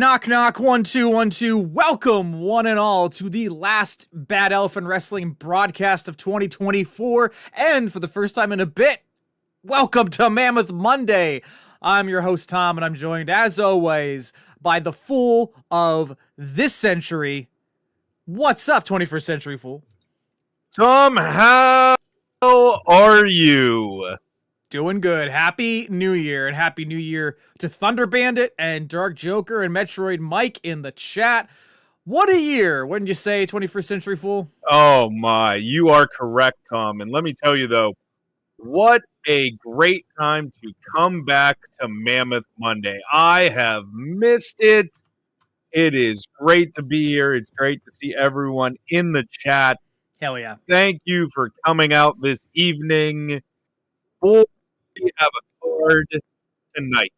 Knock, knock, 1, 2, 1, 2. Welcome, one and all, to the last Bad Elephant Wrestling broadcast of 2024. And for the first time in a bit, welcome to Mammoth Monday. I'm your host, Tom, and I'm joined, as always, by the fool of this century. What's up, 21st Century Fool? Tom, how are you? Doing good. Happy New Year, and Happy New Year to Thunder Bandit and Dark Joker and Metroid Mike in the chat. What a year, wouldn't you say, 21st Century Fool? Oh my, you are correct, Tom. And let me tell you though, what a great time to come back to Mammoth Monday. I have missed it. It is great to be here. It's great to see everyone in the chat. Hell yeah. Thank you for coming out this evening. We have a card tonight.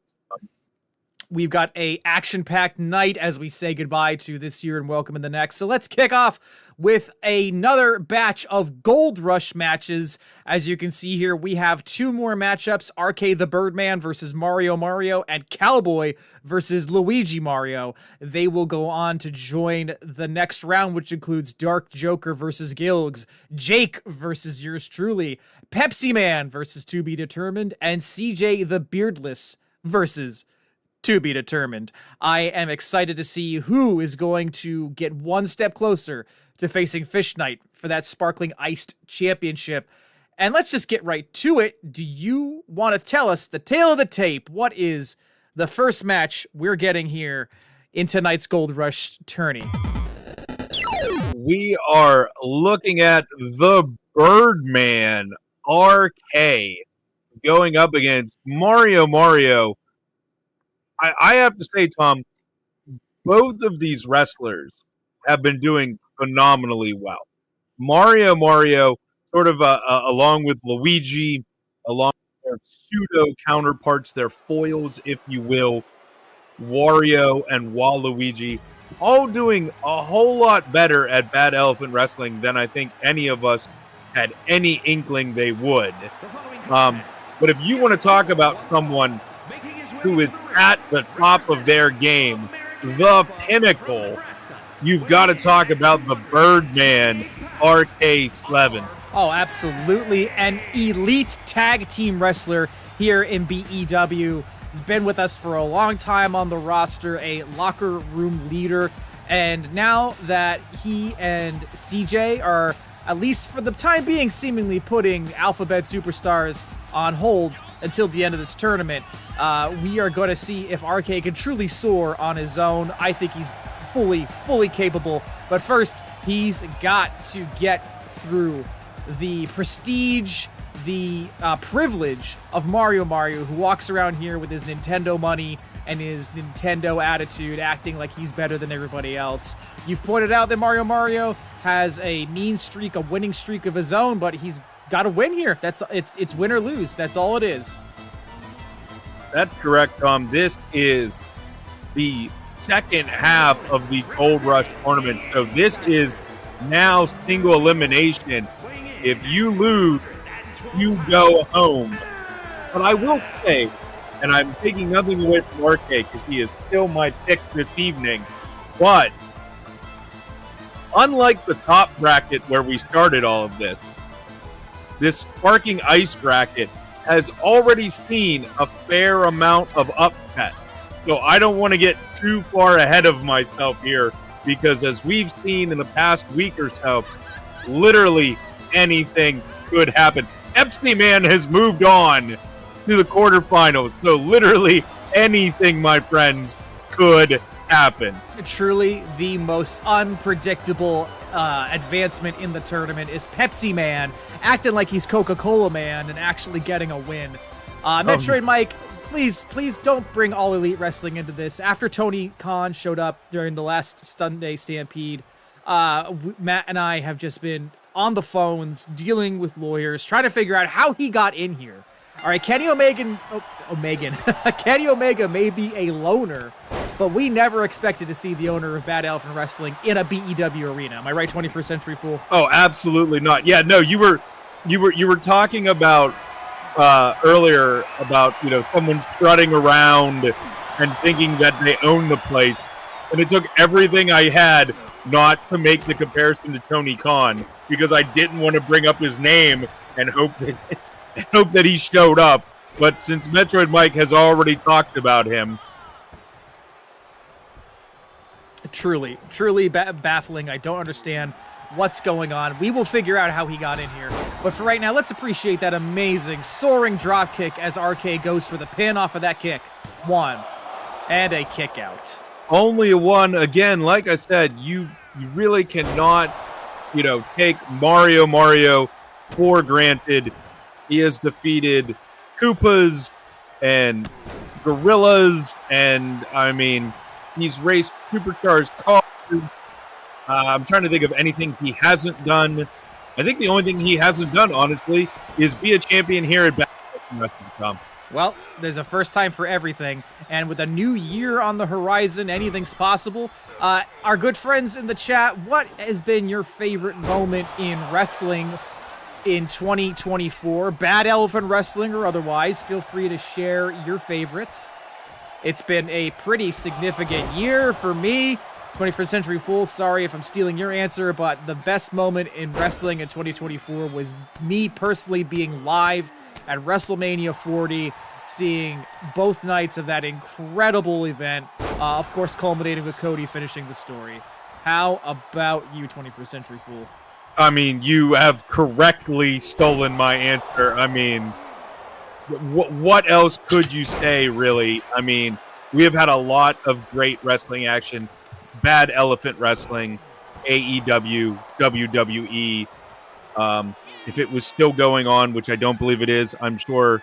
We've got a action-packed night as we say goodbye to this year and welcome in the next. So let's kick off with another batch of Gold Rush matches. As you can see here, we have two more matchups, RK the Birdman versus Mario and Cowboy versus Luigi Mario. They will go on to join the next round, which includes Dark Joker versus Gilgs, Jake versus yours truly, Pepsi Man versus To Be Determined, and CJ the Beardless versus To Be Determined. I am excited to see who is going to get one step closer to facing Fish Knight for that Sparkling Iced Championship. And let's just get right to it. Do you want to tell us the tale of the tape? What is the first match we're getting here in tonight's Gold Rush tourney? We are looking at the Birdman, RK, going up against Mario. I have to say, Tom, both of these wrestlers have been doing phenomenally well. Mario, sort of along with Luigi, along with their pseudo counterparts, their foils, if you will, Wario and Waluigi, all doing a whole lot better at Bad Elephant Wrestling than I think any of us had any inkling they would. But if you want to talk about someone who is at the top of their game, the pinnacle, you've got to talk about the Birdman, RK Slevin. Oh, absolutely. An elite tag team wrestler here in BEW. He's been with us for a long time on the roster, a locker room leader. And now that he and CJ are, at least for the time being, seemingly putting Alphabet Superstars on hold until the end of this tournament, we are going to see if RK can truly soar on his own. I think he's fully capable. But first, he's got to get through the prestige, the privilege of Mario, who walks around here with his Nintendo money and his Nintendo attitude, acting like he's better than everybody else. You've pointed out that Mario has a mean streak, a winning streak of his own, but he's got to win here. It's win or lose. That's all it is. That's correct, Tom. This is the second half of the Gold Rush tournament. So this is now single elimination. If you lose, you go home. But I will say, and I'm taking nothing away from RK because he is still my pick this evening, but unlike the top bracket where we started all of this Sparking Ice bracket has already seen a fair amount of upset. So I don't want to get too far ahead of myself here, because as we've seen in the past week or so, literally anything could happen. Pepsi Man has moved on to the quarterfinals, so literally anything, my friends, could happen. Truly the most unpredictable advancement in the tournament is Pepsi Man acting like he's Coca-Cola Man and actually getting a win. Metroid Mike, please don't bring All Elite Wrestling into this. After Tony Khan showed up during the last Sunday Stampede, Matt and I have just been on the phones dealing with lawyers, trying to figure out how he got in here. All right, Kenny Omega may be a loner, but we never expected to see the owner of Bad Elephant Wrestling in a BEW arena. Am I right, 21st Century Fool? Oh, absolutely not. Yeah, no, you were talking about earlier about someone strutting around and thinking that they own the place. and it took everything I had not to make the comparison to Tony Khan because I didn't want to bring up his name and hope that he showed up. But since Metroid Mike has already talked about him, truly baffling. I don't understand what's going on. We will figure out how he got in here. But for right now, let's appreciate that amazing soaring drop kick as RK goes for the pin off of that kick. 1. And a kick out. only a 1. Again, like I said, you really cannot, take Mario for granted. He has defeated Koopas and Gorillas, and he's raced supercharged cars. I'm trying to think of anything he hasn't done. I think the only thing he hasn't done, honestly, is be a champion here at Wrestling. Well, there's a first time for everything, and with a new year on the horizon, anything's possible. Our good friends in the chat, what has been your favorite moment in wrestling in 2024? Bad Elephant Wrestling or otherwise, feel free to share your favorites. It's been a pretty significant year for me. 21st Century Fool, sorry if I'm stealing your answer, but the best moment in wrestling in 2024 was me personally being live at WrestleMania 40, seeing both nights of that incredible event, of course culminating with Cody finishing the story. How about you, 21st Century Fool? You have correctly stolen my answer. What else could you say, really? We have had a lot of great wrestling action. Bad Elephant Wrestling, AEW, WWE. If it was still going on, which I don't believe it is, I'm sure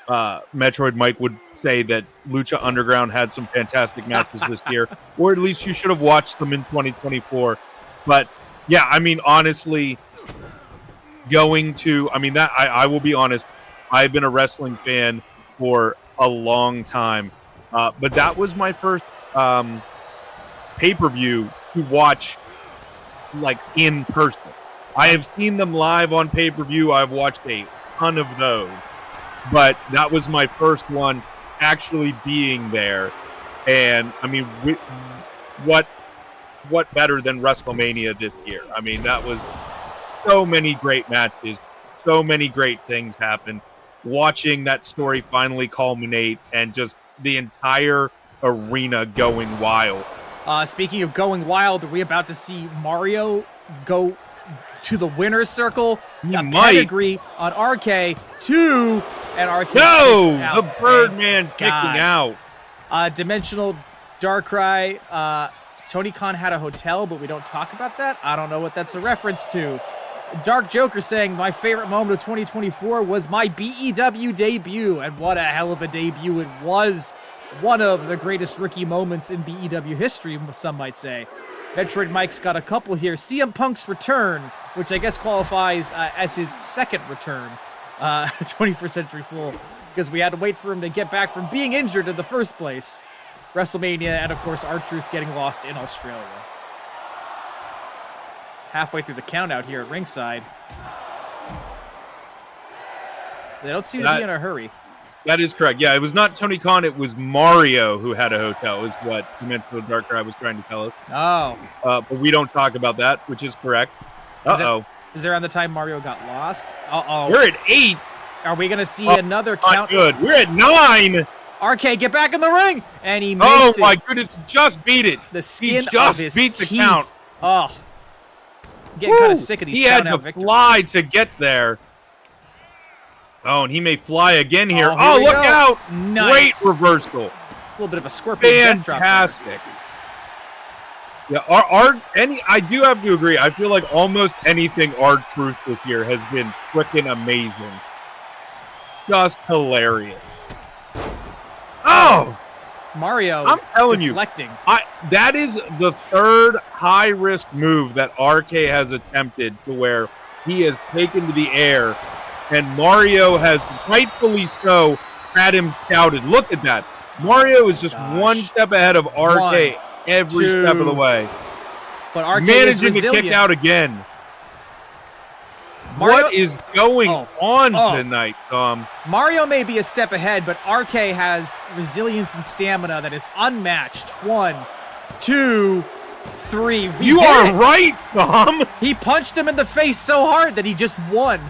Metroid Mike would say that Lucha Underground had some fantastic matches this year, or at least you should have watched them in 2024. But yeah, honestly, I will be honest, I've been a wrestling fan for a long time, but that was my first pay-per-view to watch in person. I have seen them live on pay-per-view. I've watched a ton of those, but that was my first one actually being there. And what better than WrestleMania this year? That was so many great matches, so many great things happened. Watching that story finally culminate and just the entire arena going wild. Speaking of going wild, are we about to see Mario go to the winner's circle? Pedigree on RK2, and RK No! The Birdman kicking out. Dimensional Darkrai. Tony Khan had a hotel, but we don't talk about that. I don't know what that's a reference to. Dark Joker saying, my favorite moment of 2024 was my BEW debut, and what a hell of a debut it was. One of the greatest rookie moments in BEW history, some might say. Metroid Mike's got a couple here. CM Punk's return, which I guess qualifies as his second return, 21st Century Fool, because we had to wait for him to get back from being injured in the first place. WrestleMania, and of course, R-Truth getting lost in Australia. Halfway through the count out here at ringside. They don't seem to be in a hurry. That is correct. Yeah, it was not Tony Khan. It was Mario who had a hotel, is what Dimensional Darkrai was trying to tell us. Oh. But we don't talk about that, which is correct. Uh-oh. Is there on the time Mario got lost? Uh-oh. We're at 8. Are we going to see another count? Good. We're at 9. RK, get back in the ring! And he makes it. Oh, my goodness. Just beat it. The skin he just of his beat teeth. the count. Oh. I'm getting kind of sick of these count out victories. He had to fly to get there. Oh, and he may fly again here. Oh, look out! Nice. Great reversal. A little bit of a scorpion death drop. Fantastic. Yeah, I do have to agree. I feel like almost anything R-Truth this year has been freaking amazing. Just hilarious. Oh! Mario, I'm telling deflecting. That is the third high-risk move that RK has attempted to where he has taken to the air, and Mario has rightfully so had him scouted. Look at that. Mario is just one step ahead of RK every step of the way. But RK managing is to kick out again. Mario, what is going on tonight, Tom? Mario may be a step ahead, but RK has resilience and stamina that is unmatched. 1, 2, 3. You are right, Tom. He punched him in the face so hard that he just won.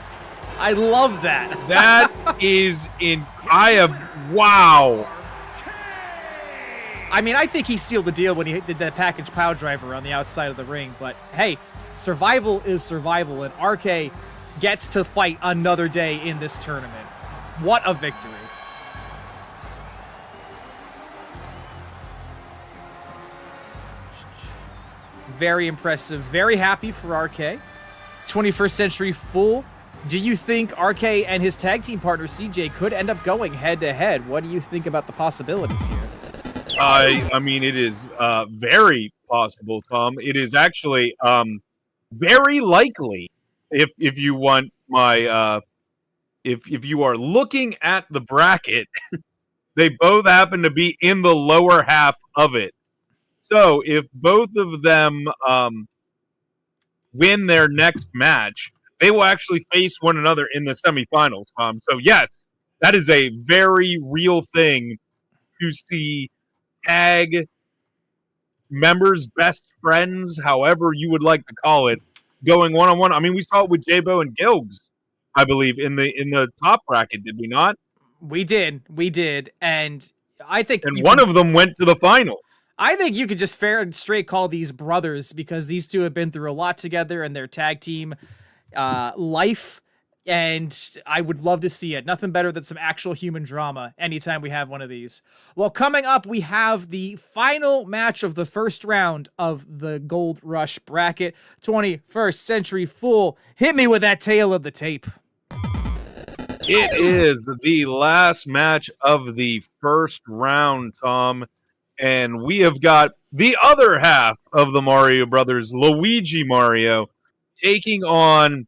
I love that. That is wow. I mean, I think he sealed the deal when he did that package power driver on the outside of the ring. But hey, survival is survival, and RK gets to fight another day in this tournament. What a victory. Very impressive. Very happy for RK. 21st Century Fool. Do you think RK and his tag team partner CJ could end up going head-to-head? What do you think about the possibilities here? I mean, it is very possible, Tom. It is actually very likely. If you want my if you are looking at the bracket, they both happen to be in the lower half of it. So if both of them win their next match, they will actually face one another in the semifinals, Tom. So yes, that is a very real thing to see tag members, best friends, however you would like to call it, going one-on-one. I mean, we saw it with J-Bo and Gilgs, I believe, in the top bracket, did we not? We did. And I think one of them went to the finals. I think you could just fair and straight call these brothers, because these two have been through a lot together in their tag team life, and I would love to see it. Nothing better than some actual human drama anytime we have one of these. Well, coming up, we have the final match of the first round of the Gold Rush bracket. 21st Century Fool, hit me with that tail of the tape. It is the last match of the first round, Tom. And we have got the other half of the Mario Brothers, Luigi Mario, taking on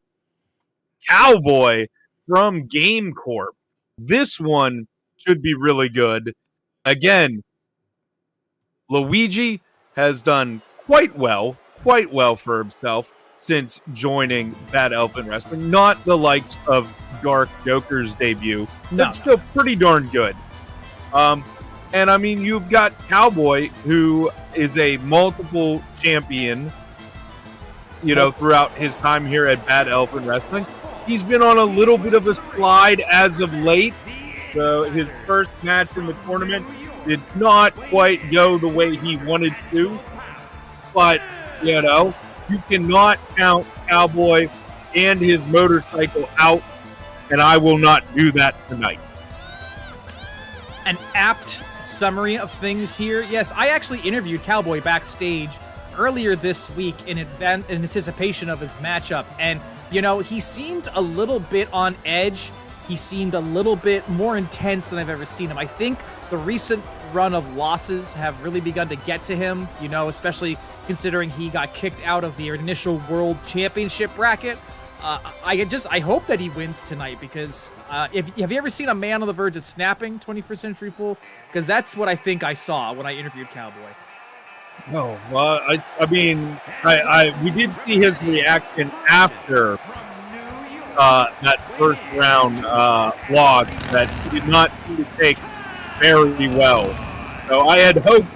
Cowboy from Game Corp. This one should be really good. Again, Luigi has done quite well for himself since joining Bad Elephant Wrestling. Not the likes of Dark Joker's debut. That's still pretty darn good. And I mean, you've got Cowboy, who is a multiple champion, throughout his time here at Bad Elephant Wrestling. He's been on a little bit of a slide as of late. His first match in the tournament did not quite go the way he wanted to. But, you cannot count Cowboy and his motorcycle out, and I will not do that tonight. An apt summary of things here. Yes, I actually interviewed Cowboy backstage earlier this week in anticipation of his matchup, and he seemed a little bit on edge. He seemed a little bit more intense than I've ever seen him. I think the recent run of losses have really begun to get to him, especially considering he got kicked out of the initial World Championship bracket. I hope that he wins tonight, because have you ever seen a man on the verge of snapping, 21st Century Fool? Because that's what I think I saw when I interviewed Cowboy. No, well, I mean, we did see his reaction after that first round loss that he did not seem to take very well. So I had hoped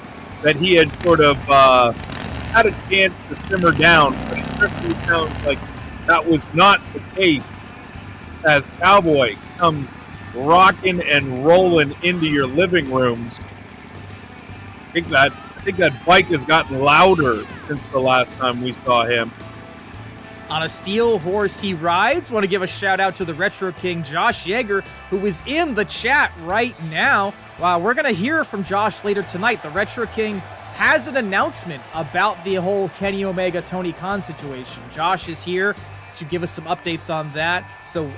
that he had sort of had a chance to simmer down, but it certainly sounds like that was not the case, as Cowboy comes rocking and rolling into your living rooms. I think that bike has gotten louder since the last time we saw him. On a steel horse he rides. Want to give a shout out to the Retro King, Josh Yeager, who is in the chat right now. We're going to hear from Josh later tonight. The Retro King has an announcement about the whole Kenny Omega, Tony Khan situation. Josh is here to give us some updates on that. So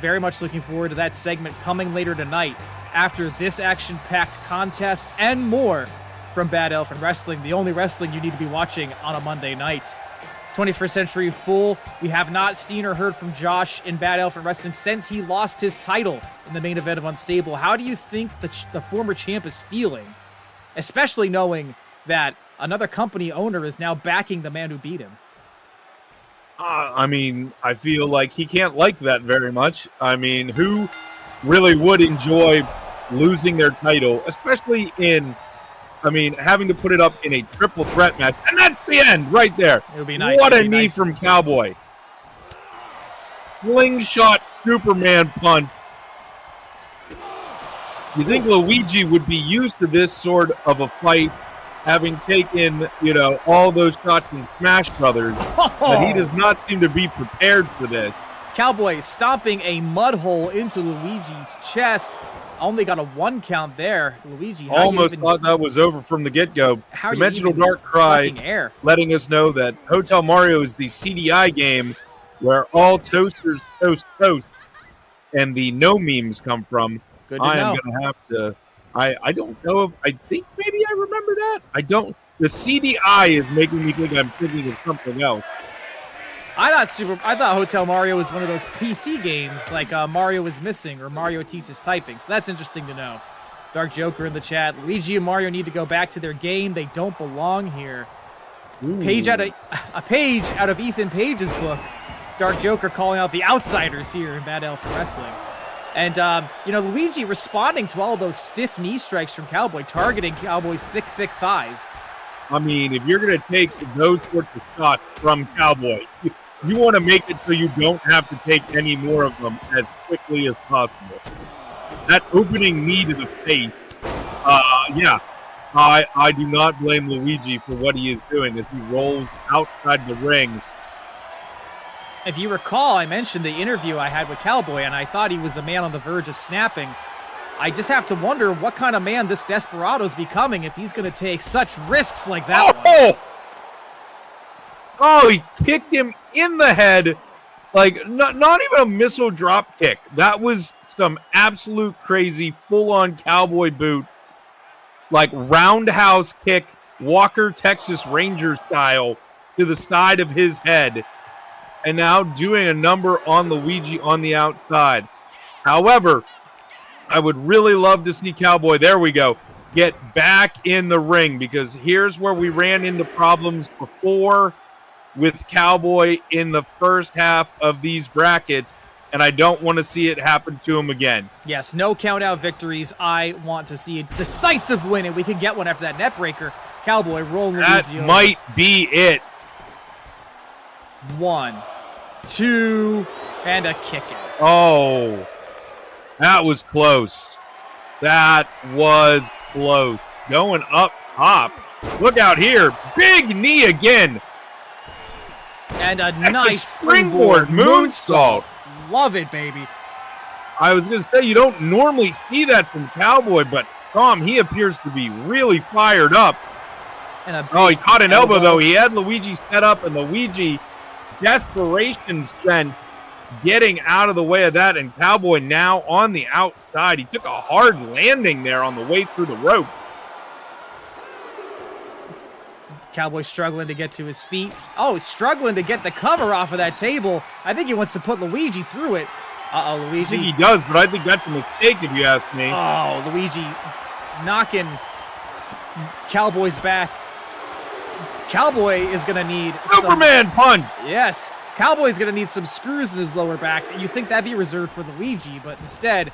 very much looking forward to that segment coming later tonight after this action-packed contest and more from Bad Elephant Wrestling, the only wrestling you need to be watching on a Monday night. 21st Century Fool, we have not seen or heard from Josh in Bad Elephant Wrestling since he lost his title in the main event of Unstable. How do you think the former champ is feeling, especially knowing that another company owner is now backing the man who beat him? I mean, I feel like he can't like that very much. I mean, who really would enjoy losing their title, especially in I mean, having to put it up in a triple threat match, and that's the end right there. It would be nice. What a knee from Cowboy. Slingshot Superman punch. You think Luigi would be used to this sort of a fight, having taken, all those shots in Smash Brothers, but he does not seem to be prepared for this. Cowboy stomping a mud hole into Luigi's chest. Only got a 1 count there. Luigi, almost thought that was over from the get-go. Dimensional Dark Cry air? Letting us know that Hotel Mario is the CDI game where all toasters toast, and the no memes come from. Good to know. am going to have to... I don't know if... I think maybe I remember that. I don't... The CDI is making me think I'm thinking of something else. I thought Hotel Mario was one of those PC games like Mario is Missing or Mario Teaches Typing. So that's interesting to know. Dark Joker in the chat. Luigi and Mario need to go back to their game. They don't belong here. A page out of Ethan Page's book. Dark Joker calling out the outsiders here in Bad Alpha Wrestling. And, Luigi responding to all those stiff knee strikes from Cowboy, targeting Cowboy's thick thighs. I mean, if you're going to take those sorts of shots from Cowboy, you want to make it so you don't have to take any more of them as quickly as possible. That opening knee to the face, I do not blame Luigi for what he is doing as he rolls outside the ring. If you recall, I mentioned the interview I had with Cowboy, and I thought he was a man on the verge of snapping. I just have to wonder what kind of man this Desperado's becoming if he's going to take such risks like that one. Oh, he kicked him in the head. Like, not even a missile drop kick. That was some absolute crazy full-on Cowboy boot. Like, roundhouse kick, Walker, Texas Ranger style to the side of his head. And now doing a number on Luigi on the outside. However, I would really love to see Cowboy, there we go, get back in the ring, because here's where we ran into problems before with Cowboy in the first half of these brackets, and I don't want to see it happen to him again. Yes, no count-out victories. I want to see a decisive win, and we can get one after that net breaker. Cowboy rolling Luigi That over. might be it. 1, 2, and a kick out. Oh, that was close. That was close. Going up top. Look out here. Big knee again. And a nice springboard moonsault. Love it, baby. I was going to say, you don't normally see that from Cowboy, but Tom, he appears to be really fired up. And he caught an elbow, though. He had Luigi set up, and Luigi, desperation sense, getting out of the way of that, and Cowboy now on the outside. He took a hard landing there on the way through the rope. Cowboy struggling to get to his feet. Oh, he's struggling to get the cover off of that table. I think he wants to put Luigi through it. Luigi. I think he does, but I think that's a mistake if you ask me. Oh, Luigi knocking Cowboy's back. Cowboy is going to need Superman punch! Yes. Cowboy's going to need some screws in his lower back. You think that'd be reserved for Luigi, but instead,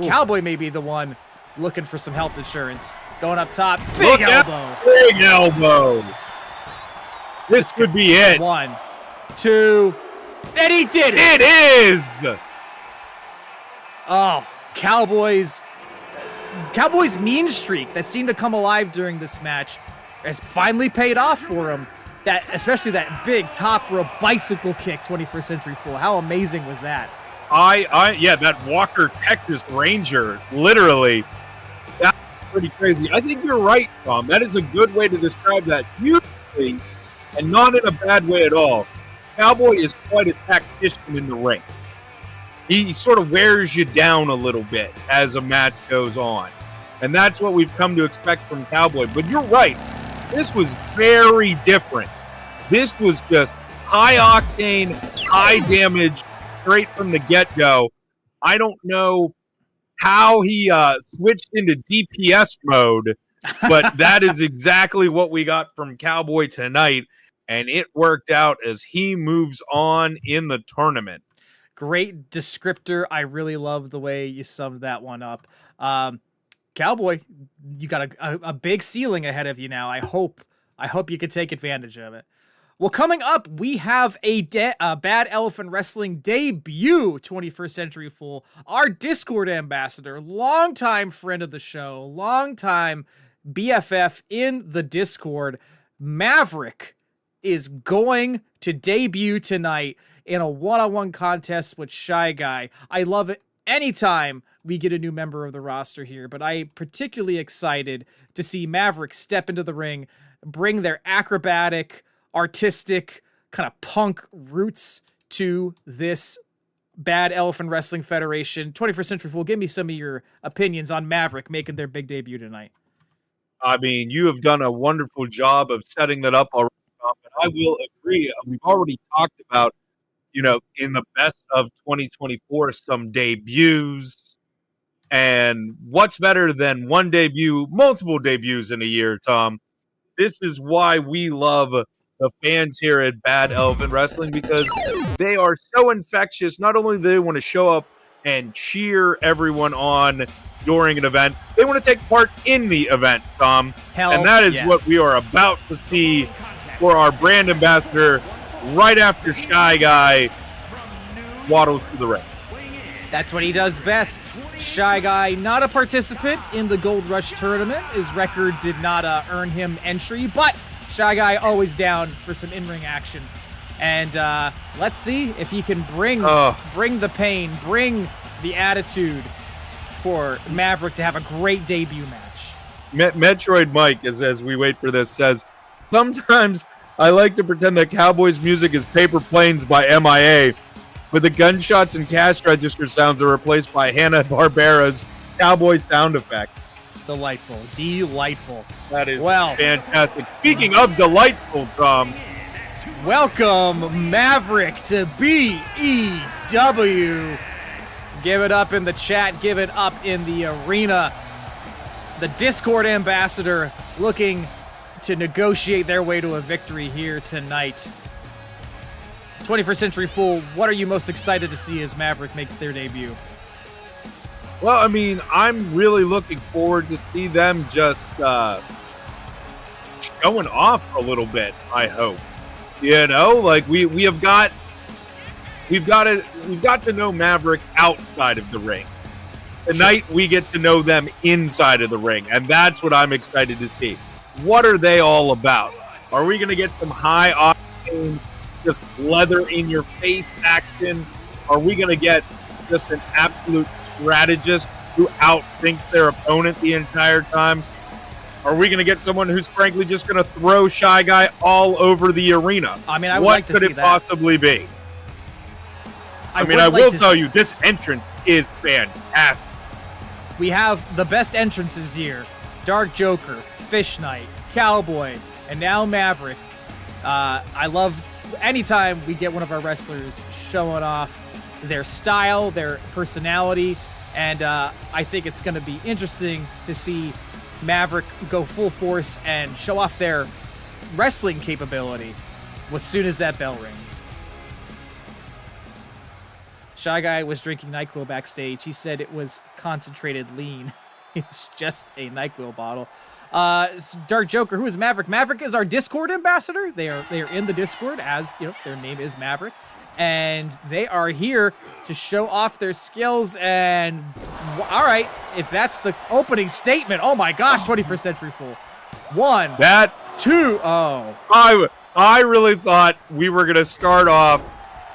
Cowboy may be the one looking for some health insurance. Going up top, big elbow. Big elbow. This could be it. 1, 2, and he did it. It is. Oh, Cowboy's mean streak that seemed to come alive during this match has finally paid off for him. Especially that big top rope bicycle kick, 21st Century Fool. How amazing was that? That Walker Texas Ranger, literally. That's pretty crazy. I think you're right, Tom. That is a good way to describe that. Beautifully, and not in a bad way at all. Cowboy is quite a tactician in the ring. He sort of wears you down a little bit as a match goes on. And that's what we've come to expect from Cowboy. But you're right. This was very different. This was just high octane, high damage, straight from the get-go. I don't know how he switched into DPS mode, but that is exactly what we got from Cowboy tonight, and it worked out as he moves on in the tournament. Great descriptor. I really love the way you summed that one up. Cowboy, you got a big ceiling ahead of you now. I hope you could take advantage of it. Well, coming up, we have a Bad Elephant Wrestling debut, 21st Century Fool. Our Discord ambassador, longtime friend of the show, longtime BFF in the Discord, Maverick, is going to debut tonight in a one-on-one contest with Shy Guy. I love it anytime we get a new member of the roster here, but I'm particularly excited to see Maverick step into the ring, bring their acrobatic, artistic, kind of punk roots to this Bad Elephant Wrestling Federation. 21st Century Fool, give me some of your opinions on Maverick making their big debut tonight. I mean, you have done a wonderful job of setting that up already, Tom, and I will agree. We've already talked about, in the best of 2024, some debuts. And what's better than one debut, multiple debuts in a year, Tom? This is why we love the fans here at Bad Elephant Wrestling, because they are so infectious. Not only do they want to show up and cheer everyone on during an event, they want to take part in the event, Tom. And that is what we are about to see for our brand ambassador right after Shy Guy waddles to the ring. That's what he does best. Shy Guy, not a participant in the Gold Rush tournament. His record did not earn him entry, but Shy Guy always down for some in-ring action. And let's see if he can bring the pain, bring the attitude for Maverick to have a great debut match. Metroid Mike, as we wait for this, says, sometimes I like to pretend that Cowboys music is Paper Planes by MIA, but the gunshots and cash register sounds are replaced by Hanna-Barbera's Cowboy sound effect. Delightful. That is fantastic. Speaking of delightful, Tom. Welcome, Maverick, to BEW. Give it up in the chat. Give it up in the arena. The Discord ambassador looking to negotiate their way to a victory here tonight. 21st Century Fool, what are you most excited to see as Maverick makes their debut? Well, I mean, I'm really looking forward to see them just showing off a little bit, I hope. Like we've got to know Maverick outside of the ring. Tonight we get to know them inside of the ring, and that's what I'm excited to see. What are they all about? Are we going to get some high octane, just leather in your face action? Are we going to get just an absolute strategist who outthinks their opponent the entire time? Are we going to get someone who's frankly just going to throw Shy Guy all over the arena? I mean, I would like to see that. What could it possibly be? I will tell you, this entrance is fantastic. We have the best entrances here. Dark Joker, Fish Knight, Cowboy, and now Maverick. I love anytime we get one of our wrestlers showing off their style, their personality, and I think it's going to be interesting to see Maverick go full force and show off their wrestling capability as soon as that bell rings. Shy Guy was drinking NyQuil backstage. He said it was concentrated lean. It was just a NyQuil bottle. Dark Joker, who is Maverick? Maverick is our Discord ambassador. They are in the Discord, as their name is Maverick, and they are here to show off their skills. And all right, if that's the opening statement, oh my gosh, 21st Century Fool. 1, 2. Oh, I really thought we were gonna start off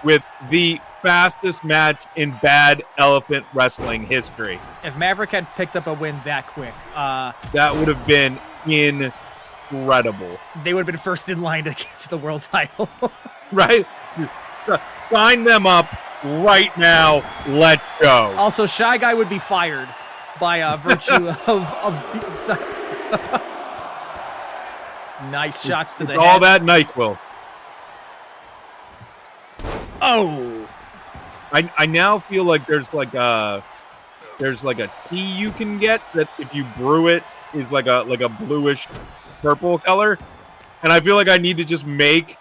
with the fastest match in Bad Elephant Wrestling history. If Maverick had picked up a win that quick, that would have been incredible. They would have been first in line to get to the world title. Right? Sign them up right now. Let's go. Also, Shy Guy would be fired by virtue of nice shots to the head. All that NyQuil. Oh. I now feel like there's like a tea you can get that if you brew it is like a bluish purple color, and I feel like I need to just make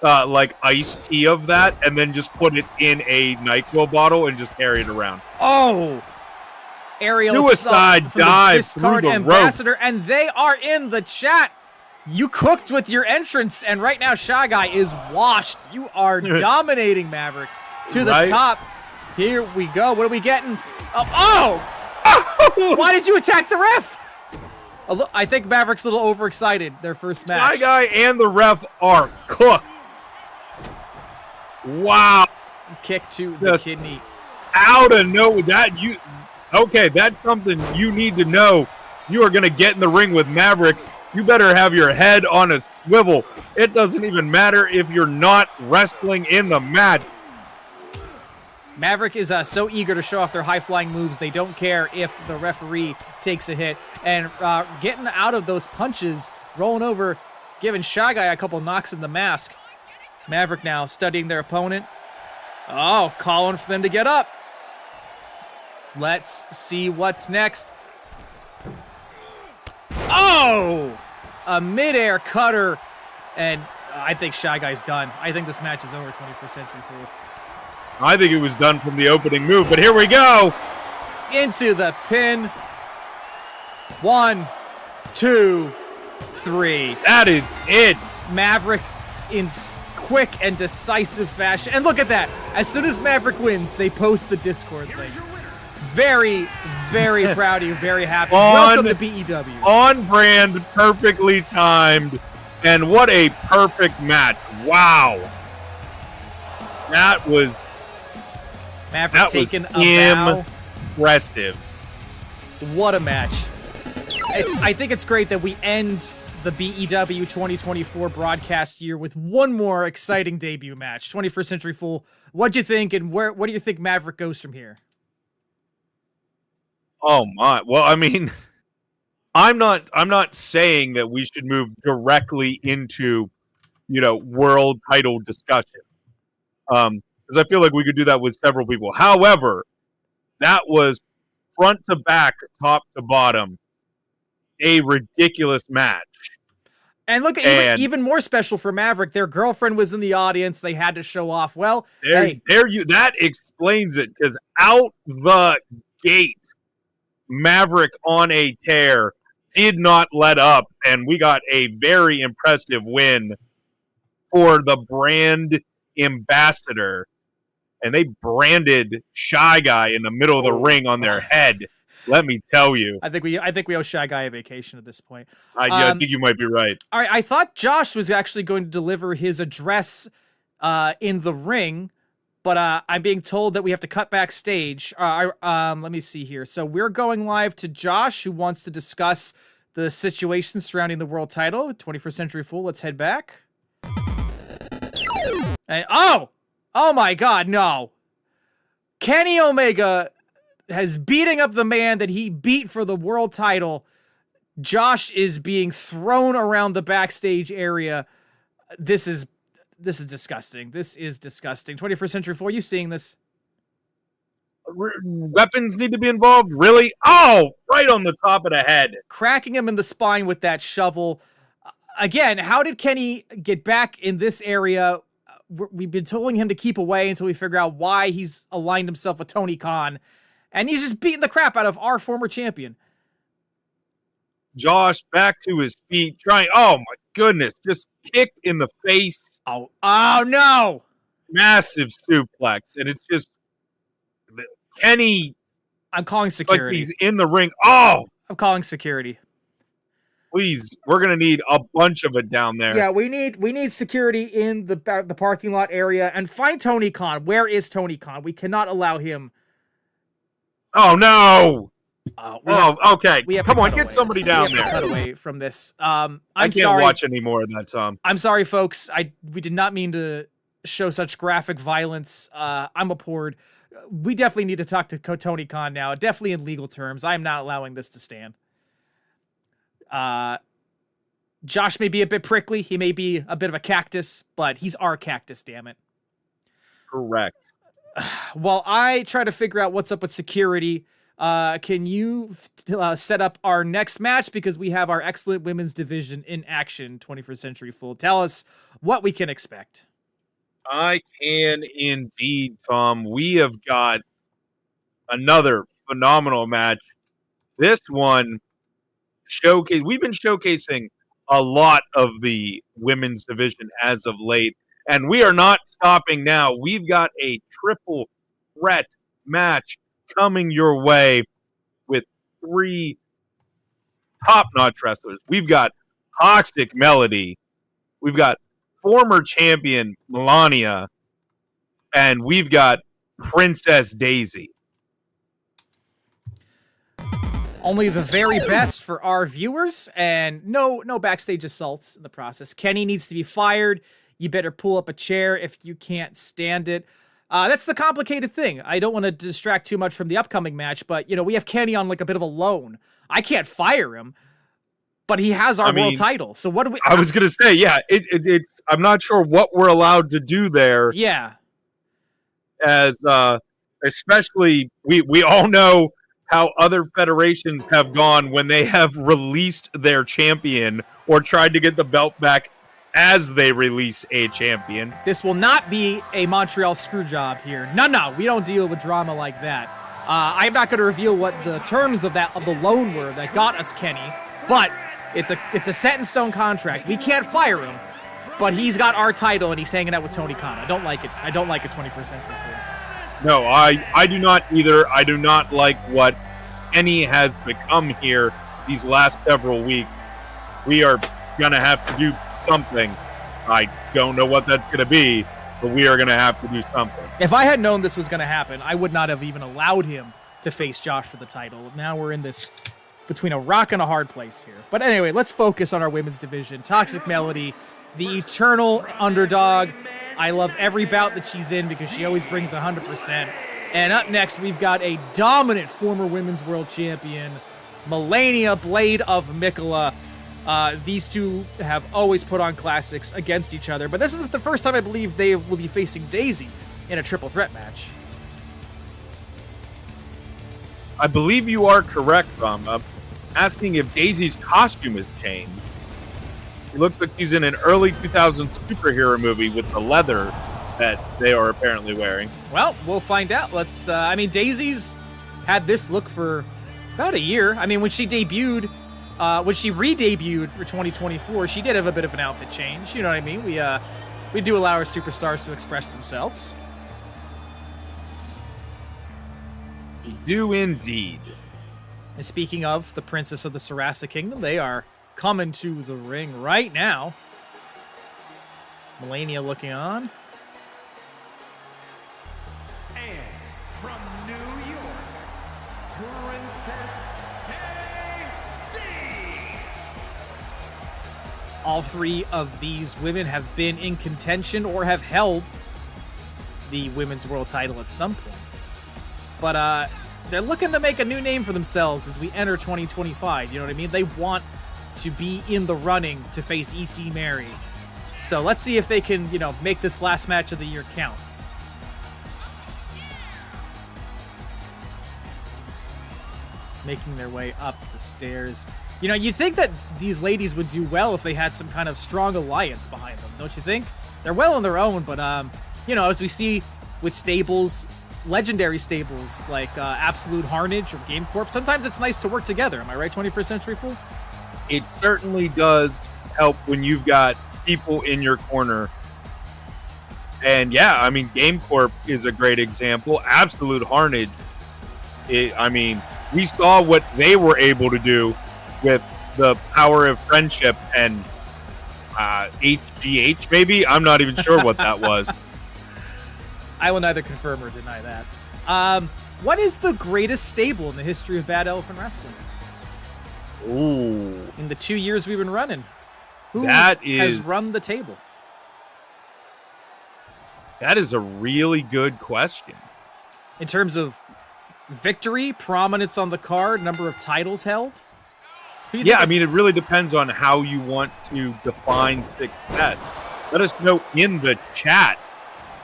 like iced tea of that and then just put it in a NyQuil bottle and just carry it around. Oh, aerial Suicide from the dive Discard through the Ambassador, ropes. and they are in the chat. You cooked with your entrance, and right now Shy Guy is washed. You are dominating Maverick to the top. Here we go. What are we getting? Oh! Why did you attack the ref? I think Maverick's a little overexcited. Their first match. Shy Guy and the ref are cooked. Wow. Kick to the kidney. Out of nowhere. Okay, that's something you need to know. You are going to get in the ring with Maverick. You better have your head on a swivel. It doesn't even matter if you're not wrestling in the match. Maverick is so eager to show off their high-flying moves, they don't care if the referee takes a hit. And getting out of those punches, rolling over, giving Shy Guy a couple knocks in the mask. Maverick now studying their opponent. Oh, calling for them to get up. Let's see what's next. Oh! A midair cutter, and I think Shy Guy's done. I think this match is over, 21st Century Fool. I think it was done from the opening move, but here we go. Into the pin. 1, 2, 3. That is it. Maverick in quick and decisive fashion. And look at that. As soon as Maverick wins, they post the Discord link. Very, very proud of you. Very happy. Welcome to BEW. On brand, perfectly timed, and what a perfect match. Wow. That was Maverick taking a bow. Impressive. What a match. I think it's great that we end the BEW 2024 broadcast year with one more exciting debut match. 21st Century Fool, what'd you think, and what do you think Maverick goes from here? Oh my. Well, I mean, I'm not saying that we should move directly into, world title discussion. Because I feel like we could do that with several people. However, that was front to back, top to bottom, a ridiculous match. And look, even more special for Maverick, their girlfriend was in the audience. They had to show off. Well, that explains it, because out the gate, Maverick on a tear, did not let up, and we got a very impressive win for the brand ambassador. And they branded Shy Guy in the middle of the ring on their head. Let me tell you. I think we owe Shy Guy a vacation at this point. I think you might be right. All right, I thought Josh was actually going to deliver his address in the ring, but I'm being told that we have to cut backstage. Let me see here. So we're going live to Josh, who wants to discuss the situation surrounding the world title. 21st Century Fool, let's head back. And oh my God, no. Kenny Omega has beating up the man that he beat for the world title. Josh is being thrown around the backstage area. This is disgusting. This is disgusting. 21st Century Fool, you seeing this? Weapons need to be involved? Really? Oh, right on the top of the head. Cracking him in the spine with that shovel. Again, how did Kenny get back in this area? We've been telling him to keep away until we figure out why he's aligned himself with Tony Khan. And he's just beating the crap out of our former champion. Josh back to his feet, trying. Oh my goodness! Just kicked in the face. Oh no! Massive suplex, and it's just Kenny. I'm calling security. Like he's in the ring. Oh, I'm calling security. Please, we're gonna need a bunch of it down there. Yeah, we need security in the parking lot area, and find Tony Khan. Where is Tony Khan? We cannot allow him. Oh no! Okay. Come on, get somebody down there. Cut away from this. I can't watch any more of that, Tom. I'm sorry, folks. We did not mean to show such graphic violence. I'm abhorred. We definitely need to talk to Tony Khan now. Definitely in legal terms. I am not allowing this to stand. Josh may be a bit prickly. He may be a bit of a cactus, but he's our cactus, damn it. Correct. While I try to figure out what's up with security, can you set up our next match? Because we have our excellent women's division in action, 21st Century Fool. Tell us what we can expect. I can indeed, Tom. We have got another phenomenal match this one we've been showcasing a lot of the women's division as of late, and we are not stopping now. We've got a triple threat match coming your way with 3 top-notch wrestlers. We've got Toxic Melody, we've got former champion Melania, and we've got Princess Daisy. Only the very best for our viewers, and no backstage assaults in the process. Kenny needs to be fired. You better pull up a chair if you can't stand it. That's the complicated thing. I don't want to distract too much from the upcoming match, but we have Kenny on like a bit of a loan. I can't fire him, but he has our world title. So what do we? I was gonna say, yeah, it's. I'm not sure what we're allowed to do there. Yeah. As especially we all know how other federations have gone when they have released their champion or tried to get the belt back as they release a champion. This will not be a Montreal screw job here. No, we don't deal with drama like that. I'm not going to reveal what the terms of the loan were that got us Kenny, but it's a set in stone contract. We can't fire him, but he's got our title and he's hanging out with Tony Khan. I don't like it. I don't like a 21st century fool. No, I do not either. I do not like what Kenny has become here these last several weeks. We are going to have to do something. I don't know what that's going to be, but we are going to have to do something. If I had known this was going to happen, I would not have even allowed him to face Josh for the title. Now we're in this between a rock and a hard place here. But anyway, let's focus on our women's division. Toxic Melody, the eternal underdog. I love every bout that she's in because she always brings 100%. And up next, we've got a dominant former women's world champion, Melania Blade of Mikola. These two have always put on classics against each other, but this is the first time I believe they will be facing Daisy in a triple threat match. I believe you are correct, Tom. Asking if Daisy's costume has changed. It looks like she's in an early 2000s superhero movie with the leather that they are apparently wearing. Well, we'll find out. Let's. Daisy's had this look for about a year. I mean, when she debuted. When she re-debuted for 2024, she did have a bit of an outfit change. You know what I mean? We do allow our superstars to express themselves. We do indeed. And speaking of the Princess of the Sarasa Kingdom, they are coming to the ring right now. Melania looking on. And from New York, Princess All 3 of these women have been in contention or have held the women's world title at some point. But they're looking to make a new name for themselves as we enter 2025. You know what I mean? They want to be in the running to face EC Mary. So let's see if they can, make this last match of the year count. Making their way up the stairs. You'd think that these ladies would do well if they had some kind of strong alliance behind them, don't you think? They're well on their own, but, as we see with stables, legendary stables like Absolute Harnage or Game Corp, sometimes it's nice to work together. Am I right, 21st Century Fool? It certainly does help when you've got people in your corner. And yeah, I mean, Game Corp is a great example. Absolute Harnage, we saw what they were able to do with the power of friendship and HGH, maybe? I'm not even sure what that was. I will neither confirm or deny that. What is the greatest stable in the history of Bad Elephant Wrestling? Ooh. In the 2 years we've been running. Who has run the table? That is a really good question. In terms of victory, prominence on the card, number of titles held? Yeah, it really depends on how you want to define success. Let us know in the chat.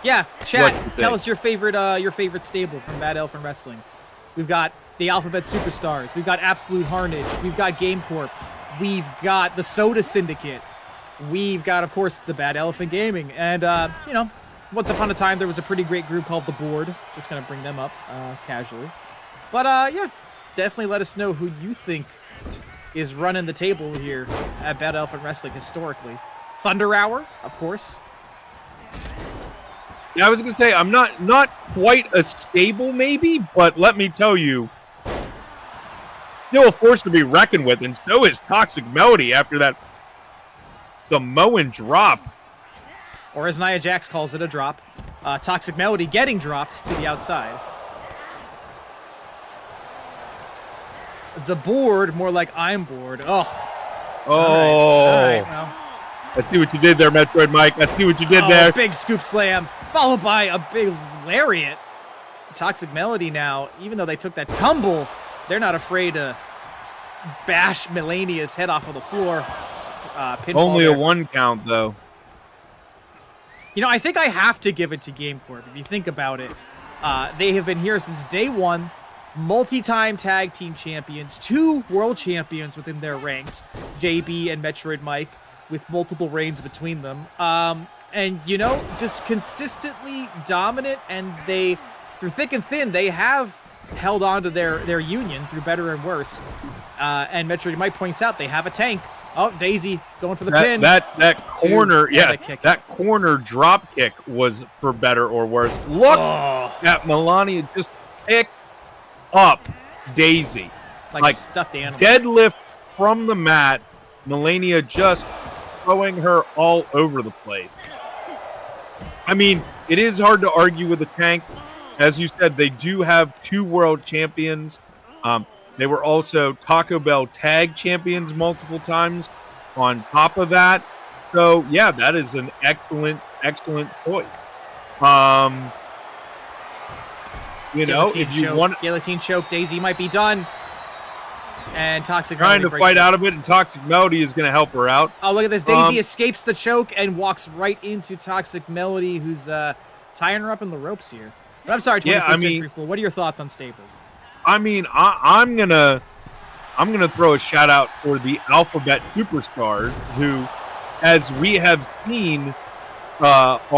Yeah, chat. Tell us your favorite stable from Bad Elephant Wrestling. We've got the Alphabet Superstars. We've got Absolute Harnage. We've got Game Corp. We've got the Soda Syndicate. We've got, of course, the Bad Elephant Gaming. And, once upon a time, there was a pretty great group called The Board. Just going to bring them up casually. But, yeah, definitely let us know who you think is running the table here at Bad Elephant Wrestling historically. Thunder Hour, of course. Yeah, I was gonna say I'm not quite a stable, maybe, but let me tell you, still a force to be reckoned with, and so is Toxic Melody after that Samoan drop. Or as Nia Jax calls it, a drop. Toxic Melody getting dropped to the outside. The board, more like I'm bored. Oh. All right, well. I see what you did there, Metroid Mike. I see what you did there. Big scoop slam, followed by a big lariat. Toxic Melody now, even though they took that tumble, they're not afraid to bash Melania's head off of the floor. Only a 1 count, though. You know, I think I have to give it to Game Corp. If you think about it, they have been here since day one. Multi-time tag team champions, 2 world champions within their ranks, JB and Metroid Mike, with multiple reigns between them. And, you know, just consistently dominant, and they, through thick and thin, they have held on to their union through better and worse. And Metroid Mike points out they have a tank. Oh, Daisy going for the pin. That corner, that corner drop kick was for better or worse. Look at Melania just pick up Daisy. Like a stuffed animal. Deadlift from the mat. Melania just throwing her all over the place. I mean, it is hard to argue with the tank. As you said, they do have 2 world champions. They were also Taco Bell tag champions multiple times on top of that. So, yeah, that is an excellent choice. You know, if you want guillotine choke, Daisy might be done. And Toxic trying Melody to fight out of it, and Toxic Melody is going to help her out. Oh, look at this. Daisy escapes the choke and walks right into Toxic Melody, who's tying her up in the ropes here. But I'm sorry, 21st Century Fool. What are your thoughts on stables? I mean, I'm gonna throw a shout out for the Alphabet Superstars, who, as we have seen, have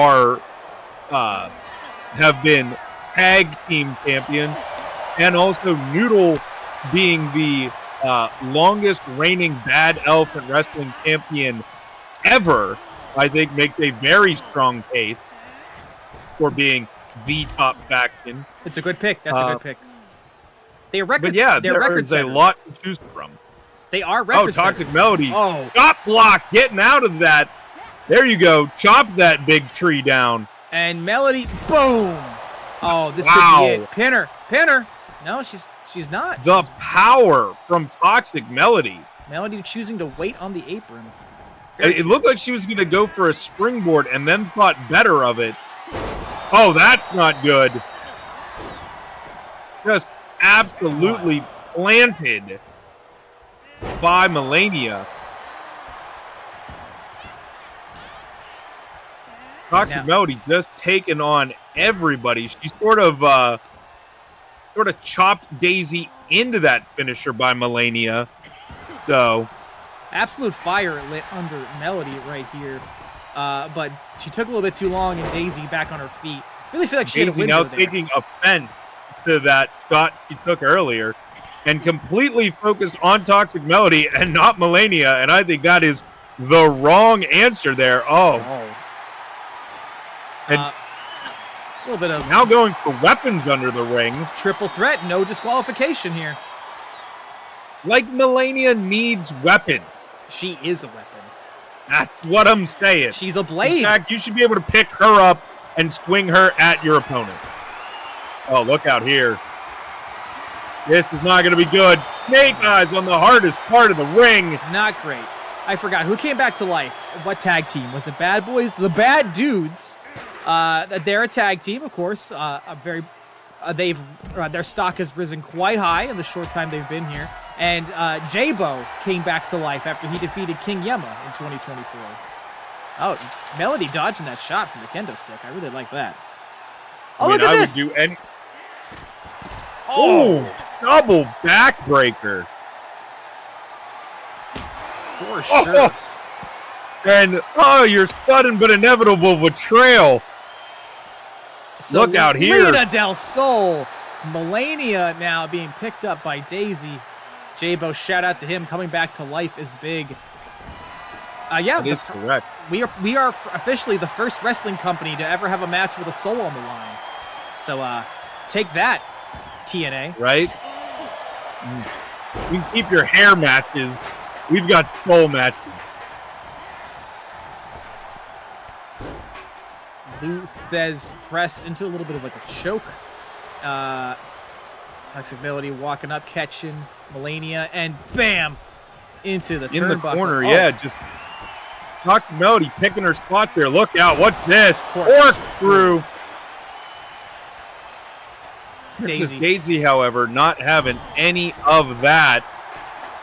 been tag team champions, and also Noodle being the longest reigning Bad Elephant Wrestling champion ever. I think makes a very strong case for being the top faction. It's a good pick. That's a good pick. They're record. But yeah, they're there's a lot to choose from. They are record. Toxic setters. Melody. Oh, Chop block, getting out of that. There you go. Chop that big tree down. And Melody, boom. Oh, this could be it. Pinner. No, she's not. The power from Toxic Melody. Melody choosing to wait on the apron. It looked like she was going to go for a springboard and then thought better of it. Oh, that's not good. Just absolutely planted by Melania. Toxic Melody just taking on everybody. She sort of chopped Daisy into that finisher by Melania. So absolute fire lit under Melody right here. But she took a little bit too long, and Daisy back on her feet. Really feel like she Daisy had a window now there. taking offense to that shot she took earlier and completely focused on Toxic Melody and not Melania. And I think that is the wrong answer there. And a little bit of now going for weapons under the ring. Triple threat, no disqualification here. Like Melania needs weapons. She is a weapon. That's what I'm saying. She's a blade. In fact, you should be able to pick her up and swing her at your opponent. Oh, look out here. This is not going to be good. Snake eyes on the hardest part of the ring. Not great. I forgot. Who came back to life? What tag team? Was it Bad Boys? The Bad Dudes. They're a tag team, of course. Their stock has risen quite high in the short time they've been here. And J-Bo came back to life after he defeated King Yema in 2024. Oh, Melody dodging that shot from the kendo stick. I really like that. Oh, look at this! I would do any... Oh, double backbreaker. For sure. And, your sudden but inevitable betrayal. Look out here. Selena del Sol Melania now being picked up by Daisy. J-Bo, shout out to him. Coming back to life is big. That is correct. We are officially the first wrestling company to ever have a match with a soul on the line. So take that, TNA. Right? You can keep your hair matches. We've got soul matches. Luthez press into a little bit of like a choke. Toxic Melody walking up, catching Melania, and bam! Into the In the turnbuckle. corner, yeah, just Toxic Melody picking her spots there. Look out, what's this? Corkscrew. Princess Daisy, however, not having any of that.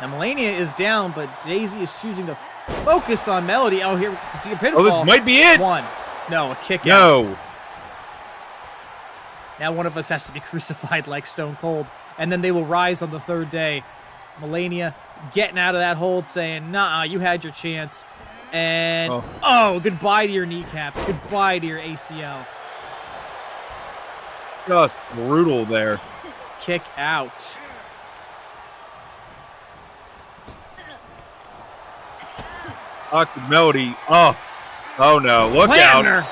Now Melania is down, but Daisy is choosing to focus on Melody. Oh, here, you see a pinfall. Oh, this might be it. One. No, a kick out. No. Now one of us has to be crucified like Stone Cold, and then they will rise on the third day. Melania getting out of that hold, saying, nah, you had your chance. And, goodbye to your kneecaps. Goodbye to your ACL. Just brutal there. Kick out. Toxic Melody. Oh no. Look Planner. out.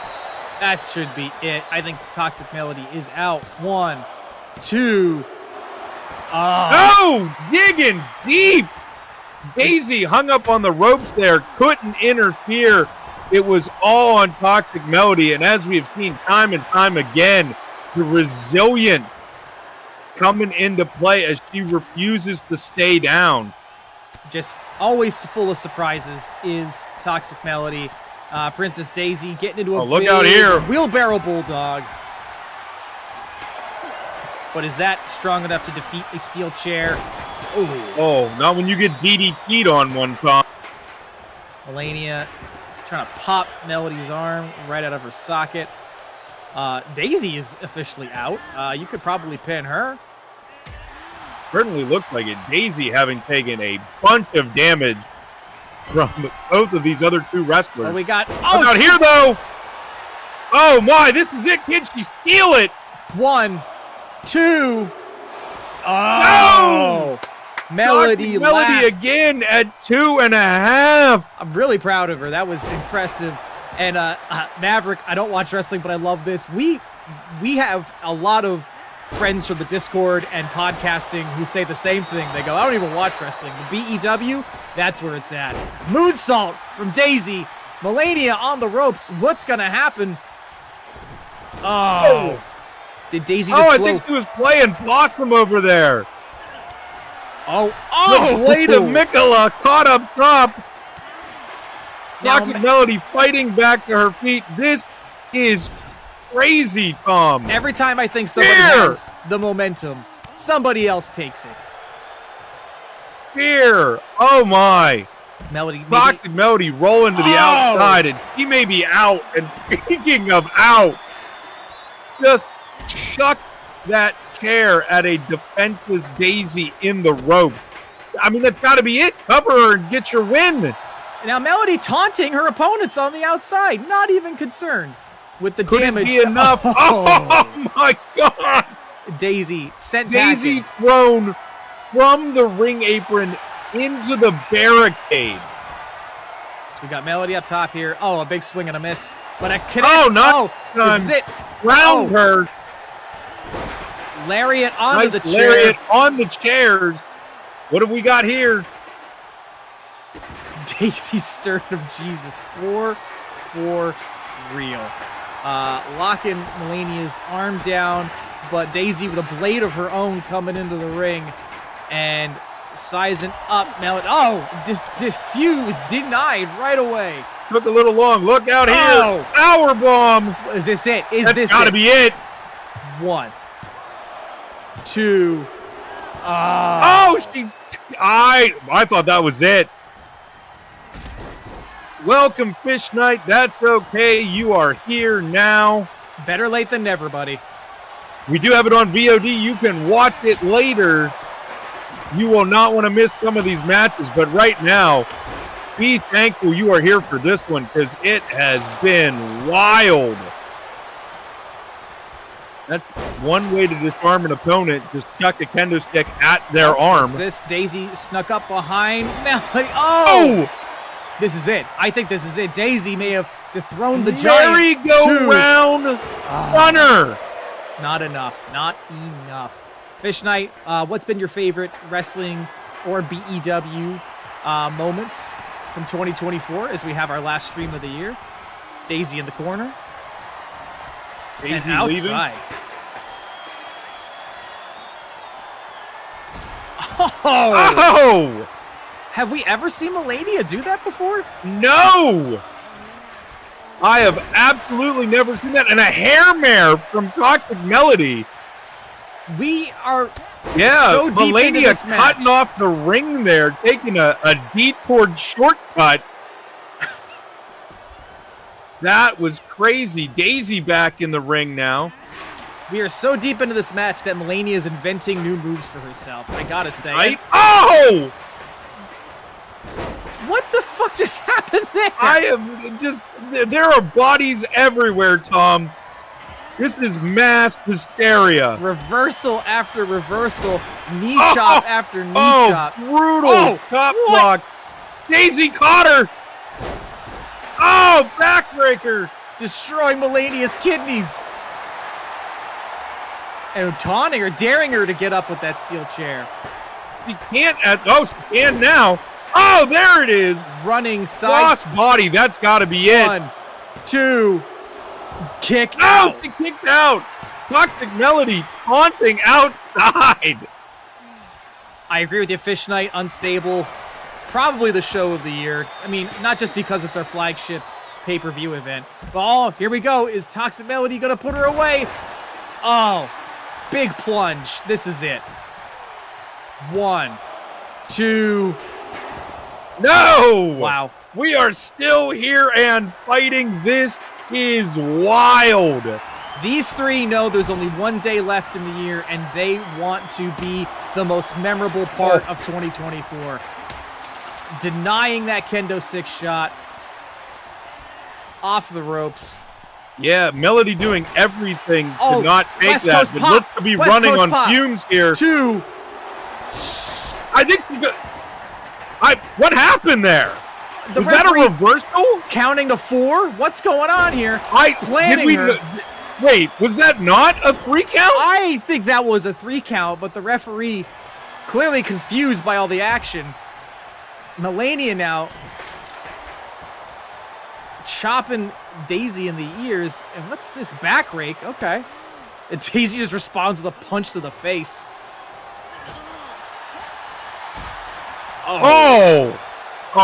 That should be it. I think Toxic Melody is out. 1, 2. Oh, digging deep. Daisy hung up on the ropes there, couldn't interfere. It was all on Toxic Melody, and as we have seen time and time again, the resilience coming into play as she refuses to stay down. Just always full of surprises is Toxic Melody. Princess Daisy getting into a look big out here. wheelbarrow bulldog. But is that strong enough to defeat a steel chair? Ooh. Oh, not when you get DDT'd on one time. Melania trying to pop Melody's arm right out of her socket. Daisy is officially out. You could probably pin her. Certainly looked like it. Daisy having taken a bunch of damage from both of these other two wrestlers. What we got? Look out here, though. Oh, my. This is it. Can she steal it? 1, 2. No! Melody lasts. Again at 2.5. I'm really proud of her. That was impressive. And Maverick, I don't watch wrestling, but I love this. We have a lot of friends from the Discord and podcasting who say the same thing. They go, I don't even watch wrestling. The BEW, that's where it's at. Moonsault from Daisy. Melania on the ropes. What's going to happen? Oh. Did Daisy just I think she was playing Blossom over there. Oh. The blade of Mikola caught up top. Toxic Melody fighting back to her feet. This is crazy, Tom. Every time I think somebody has the momentum, somebody else takes it. Here. Oh, my. Toxic Melody rolling to the outside, and she may be out. And speaking of out, just chuck that chair at a defenseless Daisy in the rope. I mean, that's got to be it. Cover her and get your win. Now, Melody taunting her opponents on the outside, not even concerned with the damage. Couldn't be enough. Oh, my God. Daisy sent Daisy thrown from the ring apron into the barricade. So we got Melody up top here. Oh, a big swing and a miss. But a connect. This is it. Round her. Lariat onto the chair. Lariat on the chairs. What have we got here? Daisy Sternum, Jesus. 4 real. Locking Melania's arm down, but Daisy with a blade of her own coming into the ring and sizing up Melody. Diffuse denied right away. Took a little long. Look out here. Powerbomb. Is this it? That's gotta be it. 1, 2. I thought that was it. Welcome, Fish Knight. That's okay. You are here now. Better late than never, buddy. We do have it on VOD. You can watch it later. You will not want to miss some of these matches, but right now, be thankful you are here for this one because it has been wild. That's one way to disarm an opponent. Just chuck a kendo stick at their arm. What's this? Daisy snuck up behind Melody. Oh! This is it. I think this is it. Daisy may have dethroned the giant. Merry-go-round runner. Not enough. Not enough. Fish Knight, what's been your favorite wrestling or BEW moments from 2024 as we have our last stream of the year? Daisy in the corner. Daisy and leaving. outside. Oh! Have we ever seen Melania do that before? No! I have absolutely never seen that. And a hair mare from Toxic Melody. We are Yeah, so deep into Melania this match. cutting off the ring there, taking a detoured shortcut. That was crazy. Daisy back in the ring now. We are so deep into this match that Melania is inventing new moves for herself. I gotta say. Right? Oh! What the fuck just happened there? I am just... There are bodies everywhere, Tom. This is mass hysteria. Reversal after reversal. Knee chop after knee chop. Brutal. Oh, Top what? block. Daisy caught her. Oh, backbreaker. Destroying Melania's kidneys. And taunting her, daring her to get up with that steel chair. She can't... she can now. Oh, there it is. Running side. Cross body. That's got to be it. 1, 2, kick Oh, out. she kicked out. Toxic Melody taunting outside. I agree with you, Fish Knight, unstable. Probably the show of the year. I mean, not just because it's our flagship pay-per-view event, but here we go. Is Toxic Melody gonna put her away? Oh, big plunge. This is it. 1, 2. No. Wow. We are still here and fighting. This is wild. These three know there's only one day left in the year, and they want to be the most memorable part of 2024. Denying that kendo stick shot. Off the ropes. Yeah, Melody doing everything Oh, to not take West that. Coast But pop. looks to be West running Coast on pop. fumes here. 2. I think she got... what happened there? The Was that a referee reversal? counting to 4? What's going on here? Planning did her. Wait, was that not a 3 count? I think that was a 3 count, but the referee clearly confused by all the action. Melania now chopping Daisy in the ears. And what's this? Back rake. Okay. And Daisy just responds with a punch to the face. Oh,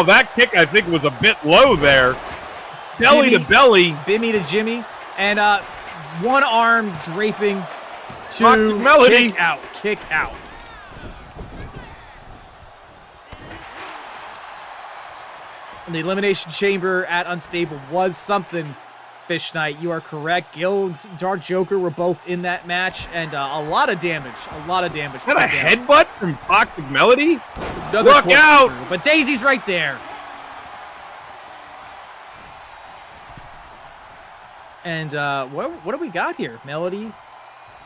that kick I think was a bit low there. Belly to belly. Bimmy to Jimmy. And one arm draping to Toxic Melody. kick out. Kick out. And the Elimination Chamber at Unstable was something, Fish Knight. You are correct. Gilgs, Dark Joker were both in that match, and a lot of damage. A lot of damage. Is that a headbutt from Toxic Melody? Another Look out! corkscrew, but Daisy's right there. And what do we got here? Melody,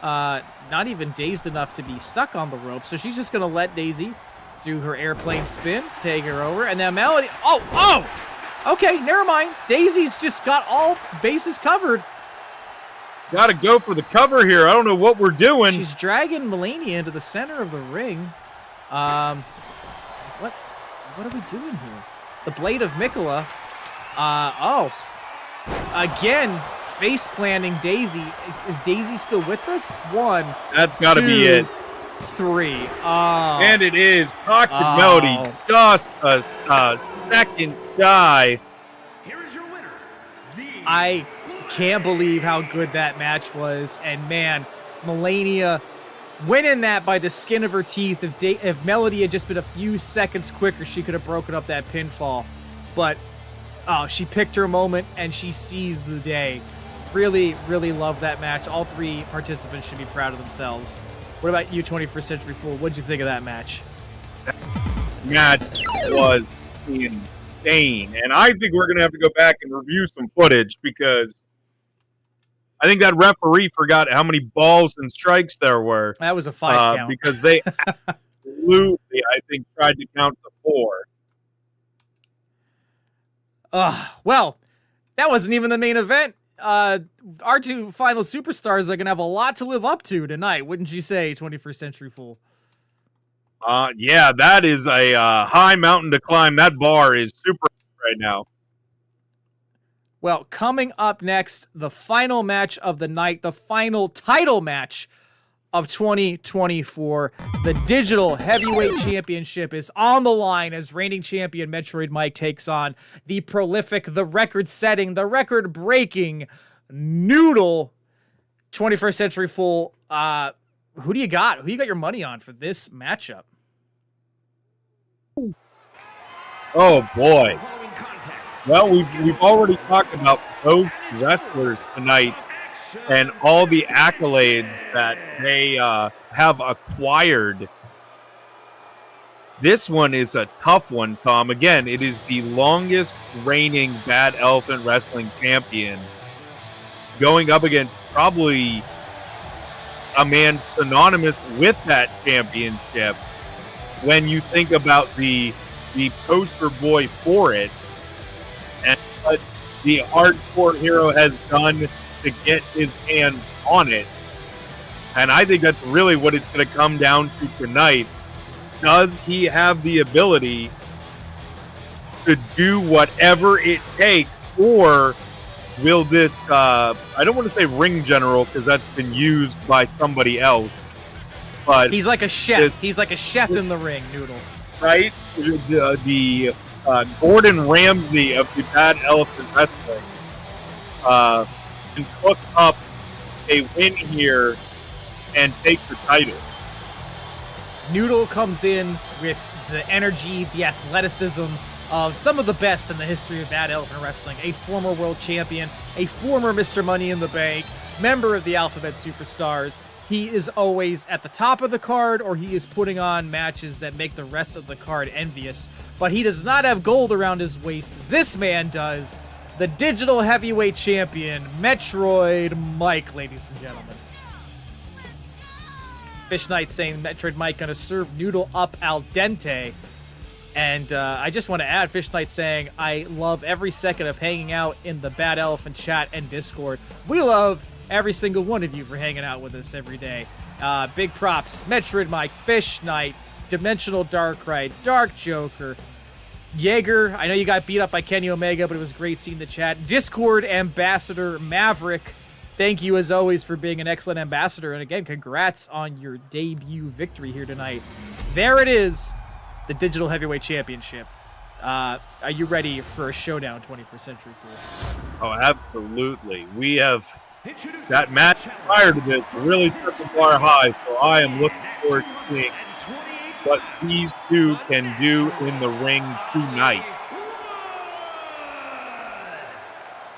not even dazed enough to be stuck on the rope, so she's just gonna let Daisy do her airplane spin, take her over, and then Melody. Oh! Okay, never mind. Daisy's just got all bases covered. Got to go for the cover here. I don't know what we're doing. She's dragging Melania into the center of the ring. What are we doing here? The Blade of Mikola. Again, face planting Daisy. Is Daisy still with us? 1. That's got to be it. 3. And it is Toxic Melody. Just a second shy. Here is your winner, I can't believe how good that match was. And man, Melania winning that by the skin of her teeth. If Melody had just been a few seconds quicker, she could have broken up that pinfall. But she picked her moment and she seized the day. Really, really loved that match. All 3 participants should be proud of themselves. What about you, 21st Century Fool? What'd you think of that match? Match was insane. And I think we're going to have to go back and review some footage because I think that referee forgot how many balls and strikes there were. That was a 5 count. Because they absolutely, I think, tried to count to 4. Well, that wasn't even the main event. Our two final superstars are going to have a lot to live up to tonight, wouldn't you say, 21st Century Fool? Yeah, that is a high mountain to climb. That bar is super right now. Well, coming up next, the final match of the night, the final title match of 2024. The Digital Heavyweight Championship is on the line as reigning champion Metroid Mike takes on the prolific, the record-setting, the record-breaking Noodle. 21st Century Fool. Who do you got? Who you got your money on for this matchup? Oh boy. Well, we've already talked about both wrestlers tonight and all the accolades that they have acquired. This one is a tough one, Tom. Again, it is the longest reigning Bad Elephant Wrestling champion going up against probably a man synonymous with that championship when you think about the poster boy for it and what the hardcore hero has done to get his hands on it. And I think that's really what it's going to come down to tonight. Does he have the ability to do whatever it takes, or will this, I don't want to say ring general because that's been used by somebody else, but he's like a chef. He's like a chef in the ring, Noodle. Right? The Gordon Ramsay of the Bad Elephant Wrestling can cook up a win here and take the title. Noodle comes in with the energy, the athleticism of some of the best in the history of Bad Elephant Wrestling. A former world champion, a former Mr. Money in the Bank, member of the Alphabet Superstars. He is always at the top of the card, or he is putting on matches that make the rest of the card envious. But he does not have gold around his waist. This man does. The Digital Heavyweight Champion, Metroid Mike, ladies and gentlemen. Fish Knight saying Metroid Mike gonna serve Noodle up al dente. And I just want to add, Fish Knight saying, I love every second of hanging out in the Bad Elephant chat and Discord. We love every single one of you for hanging out with us every day. Big props. Metroid Mike, Fish Knight, Dimensional Darkrai, Dark Joker, Jaeger. I know you got beat up by Kenny Omega, but it was great seeing the chat. Discord Ambassador Maverick. Thank you, as always, for being an excellent ambassador. And again, congrats on your debut victory here tonight. There it is. The Digital Heavyweight Championship. Are you ready for a showdown, 21st Century Fool? Oh, absolutely. We have that match prior to this really set the bar high, so I am looking forward to seeing what these two can do in the ring tonight.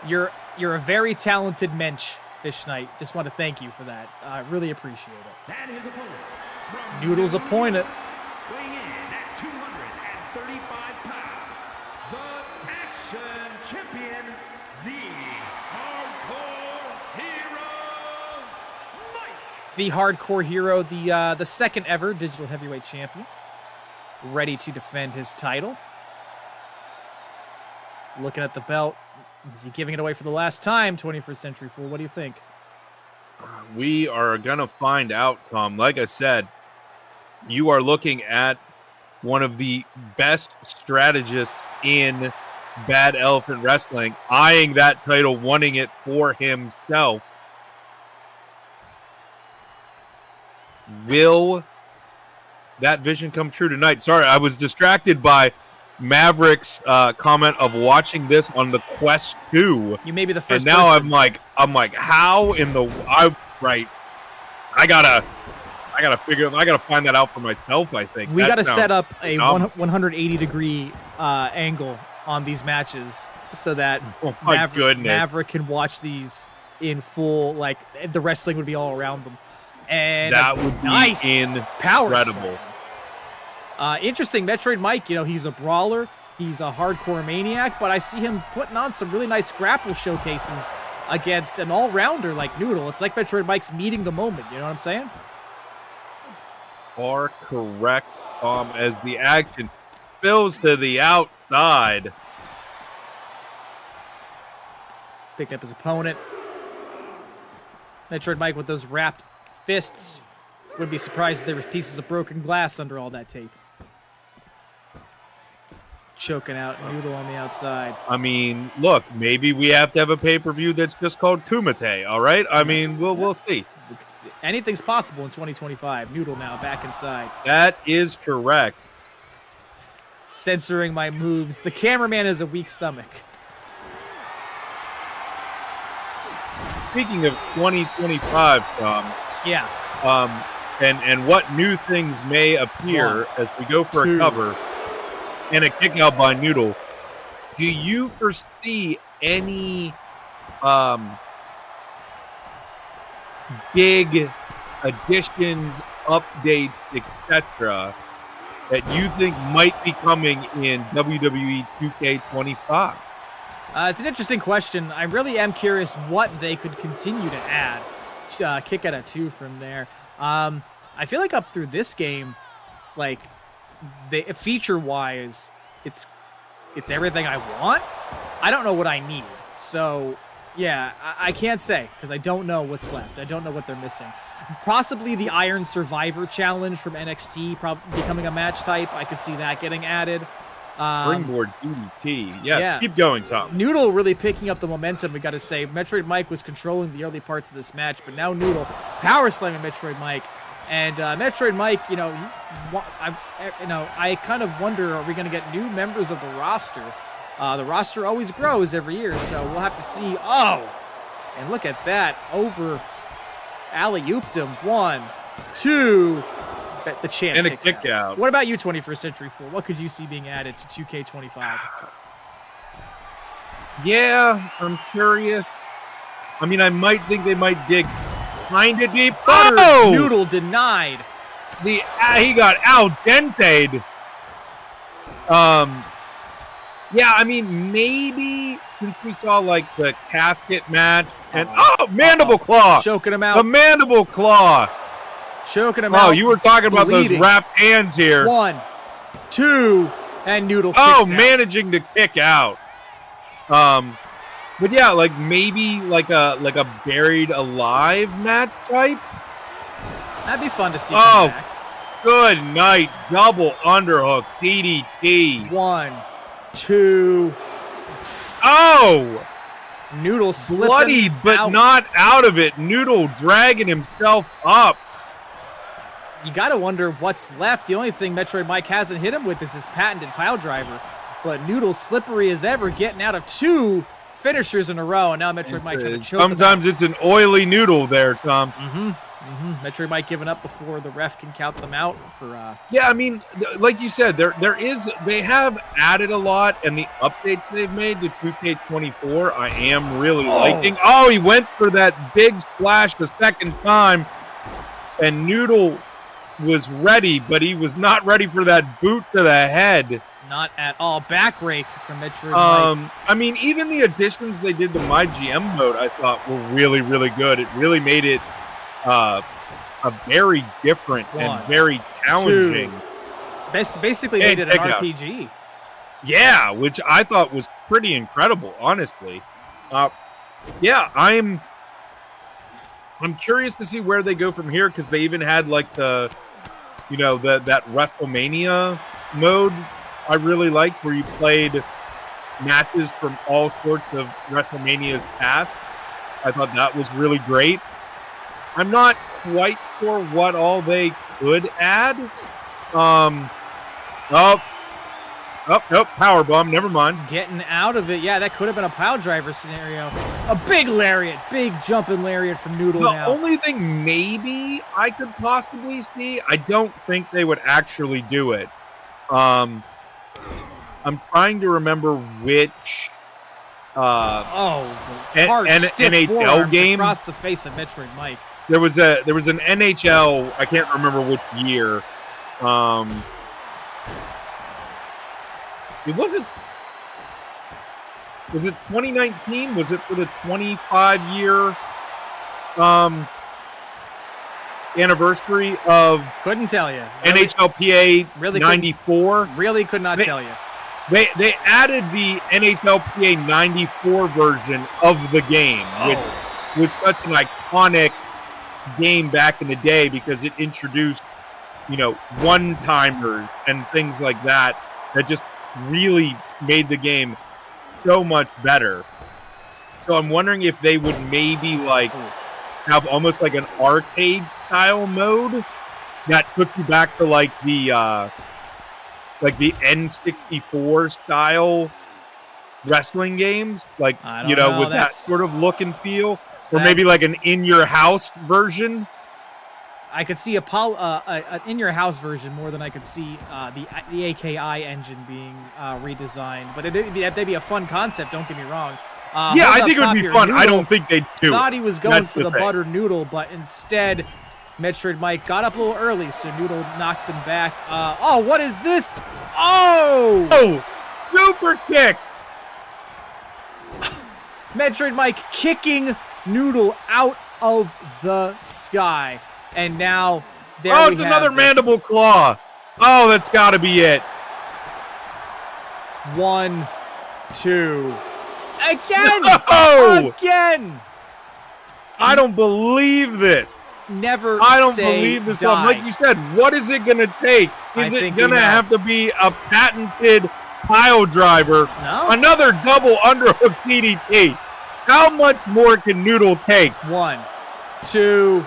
You're a very talented mensch, Fish Knight. Just want to thank you for that. I really appreciate it. And his opponent from Noodle's opponent. weighing in at 235 pounds, the Action Champion, the Hardcore Hero, Mike. The Hardcore Hero, the second ever Digital Heavyweight Champion, ready to defend his title. Looking at the belt, is he giving it away for the last time, 21st Century Fool? What do you think? We are going to find out, Tom. Like I said, you are looking at one of the best strategists in Bad Elephant Wrestling, eyeing that title, wanting it for himself. Will that vision come true tonight? Sorry, I was distracted by Maverick's comment of watching this on the Quest 2. You may be the first. And now person. I'm like, how in the right? I gotta find that out for myself. I think We got to set up a dumb. 180-degree angle on these matches so that Oh my goodness. Maverick can watch these in full. Like the wrestling would be all around them, and That would be nice power incredible. slam. Interesting, Metroid Mike. He's a brawler. He's a hardcore maniac, but I see him putting on some really nice grapple showcases against an all-rounder like Noodle. It's like Metroid Mike's meeting the moment. You know what I'm saying? Are correct, as the action spills to the outside. Picked up his opponent. Metroid Mike with those wrapped fists. Wouldn't be surprised if there was pieces of broken glass under all that tape. Choking out Noodle on the outside. I mean, look, maybe we have to have a pay-per-view that's just called Kumite, all right? I mean, we'll see. Anything's possible in 2025. Noodle now back inside. That is correct. Censoring my moves. The cameraman has a weak stomach. Speaking of 2025, Tom. Yeah. And what new things may appear as we go for a cover and a kick out by Noodle. Do you foresee any big additions, updates, etc. that you think might be coming in WWE 2K25? It's an interesting question. I really am curious what they could continue to add. Kick out a 2 from there. I feel like up through this game, like feature-wise, it's everything I want. I don't know what I need. So, yeah, I can't say because I don't know what's left. I don't know what they're missing. Possibly the Iron Survivor Challenge from NXT becoming a match type. I could see that getting added. Springboard DDT. Yes, yeah. Keep going, Tom. Noodle really picking up the momentum, we got to say. Metroid Mike was controlling the early parts of this match, but now Noodle power slamming Metroid Mike. And Metroid Mike, I kind of wonder, are we going to get new members of the roster? The roster always grows every year, so we'll have to see. Oh, and look at that. Over alley-ooped him. 1, 2. The champ and a kick out. What about you, 21st Century Fool? What could you see being added to 2K25? Yeah, I'm curious. I mean, I might think they might dig kind of deep. Oh! Noodle denied. He got al dented. Yeah, I mean, maybe since we saw like the casket match and mandible claw, choking him out. The mandible claw. Choking him out. Oh, you were talking about those wrapped hands here. 1, 2, and Noodle kicks out. Managing to kick out. But yeah, like maybe like a buried alive match type. That'd be fun to see. Back. Good night. Double underhook DDT. 1, 2. Oh! Noodle slipping bloodied, but out. Not out of it. Noodle dragging himself up. You got to wonder what's left. The only thing Metroid Mike hasn't hit him with is his patented pile driver. But Noodle slippery as ever, getting out of 2 finishers in a row. And now Metroid Mike trying to choke sometimes it's an oily Noodle there, Tom. Metroid Mike giving up before the ref can count them out for. Yeah, I mean, like you said, they have added a lot, and the updates they've made to 2K24, I am really liking. Oh, he went for that big splash the second time, and Noodle was ready, but he was not ready for that boot to the head. Not at all. Back rake from Metroid Mike. I mean, even the additions they did to My GM mode, I thought were really, really good. It really made it a very different and very challenging. Basically made it an RPG. Yeah, which I thought was pretty incredible, honestly. Yeah, I'm curious to see where they go from here because they even had like that WrestleMania mode I really liked where you played matches from all sorts of WrestleManias past. I thought that was really great. I'm not quite sure what all they could add. Nope, powerbomb, never mind. Getting out of it. Yeah, that could have been a pile driver scenario. A big lariat, big jumping lariat from Noodle now. The only thing maybe I could possibly see, I don't think they would actually do it. I'm trying to remember which NHL game across the face of Metroid Mike. There was an NHL, I can't remember which year. It wasn't Was it 2019? Was it for the 25-year anniversary of Couldn't tell you. NHLPA Really 94? Really could not tell you. They added the NHLPA 94 version of the game, which was such an iconic game back in the day because it introduced, one-timers and things like that just really made the game so much better. So I'm wondering if they would maybe have almost like an arcade style mode that took you back to the N64 style wrestling games, with that sort of look and feel, or maybe like an in your house version. I could see an in your house version more than I could see the AKI engine being redesigned. But that'd be a fun concept. Don't get me wrong. I think it would be fun. I don't think they'd do it. Thought he was going for the butter noodle, but instead, Metroid Mike got up a little early, so Noodle knocked him back. What is this? Oh, super kick! Metroid Mike kicking Noodle out of the sky. And now it's another mandible claw. Oh, that's got to be it. 1, 2. Again! No! Again! I don't believe this. I don't believe this one. Like you said, what is it going to take? Is it going to have to be a patented pile driver? No. Another double underhook DDT. How much more can Noodle take? 1, 2,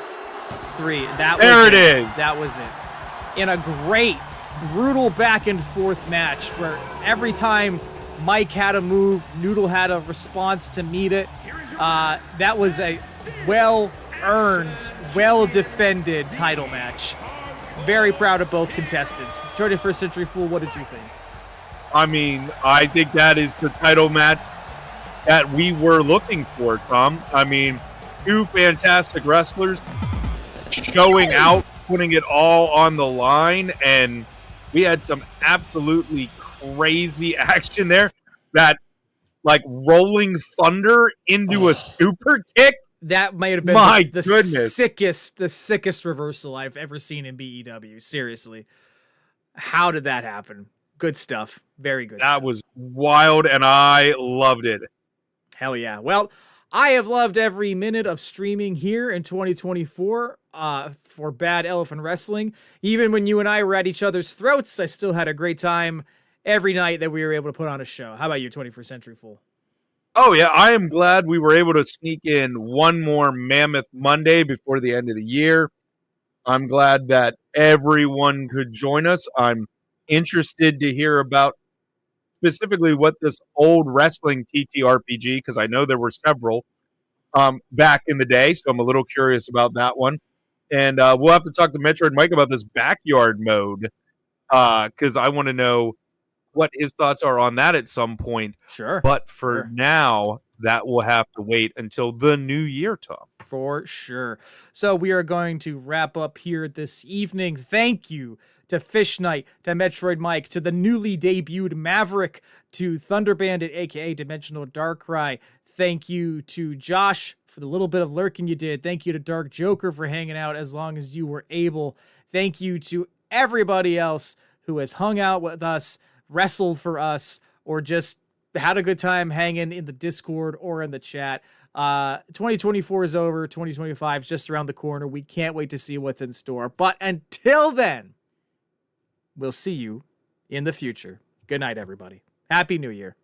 3. There it is. That was it. In a great, brutal back and forth match where every time Mike had a move, Noodle had a response to meet it. That was a well-earned, well-defended title match. Very proud of both contestants. 21st Century Fool, what did you think? I mean, I think that is the title match that we were looking for, Tom. I mean, two fantastic wrestlers showing out, putting it all on the line, and we had some absolutely crazy action there. That, rolling thunder into a super kick. That might have been the sickest reversal I've ever seen in BEW. Seriously. How did that happen? Good stuff. Very good stuff. That was wild, and I loved it. Hell yeah. Well, I have loved every minute of streaming here in 2024 for Bad Elephant Wrestling. Even when you and I were at each other's throats, I still had a great time every night that we were able to put on a show. How about you, 21st Century Fool? Oh, yeah. I am glad we were able to sneak in one more Mammoth Monday before the end of the year. I'm glad that everyone could join us. I'm interested to hear about specifically what this old wrestling TTRPG, because I know there were several back in the day, so I'm a little curious about that one. And we'll have to talk to Metroid Mike about this backyard mode, because I want to know what his thoughts are on that at some point. Sure. But for now, that will have to wait until the new year, Tom. For sure. So we are going to wrap up here this evening. Thank you to Fish Knight, to Metroid Mike, to the newly debuted Maverick, to Thunder Bandit, aka Dimensional Darkrai. Thank you to Josh for the little bit of lurking you did. Thank you to Dark Joker for hanging out as long as you were able. Thank you to everybody else who has hung out with us, wrestled for us, or just had a good time hanging in the Discord or in the chat. 2024 is over. 2025 is just around the corner. We can't wait to see what's in store. But until then, we'll see you in the future. Good night, everybody. Happy New Year.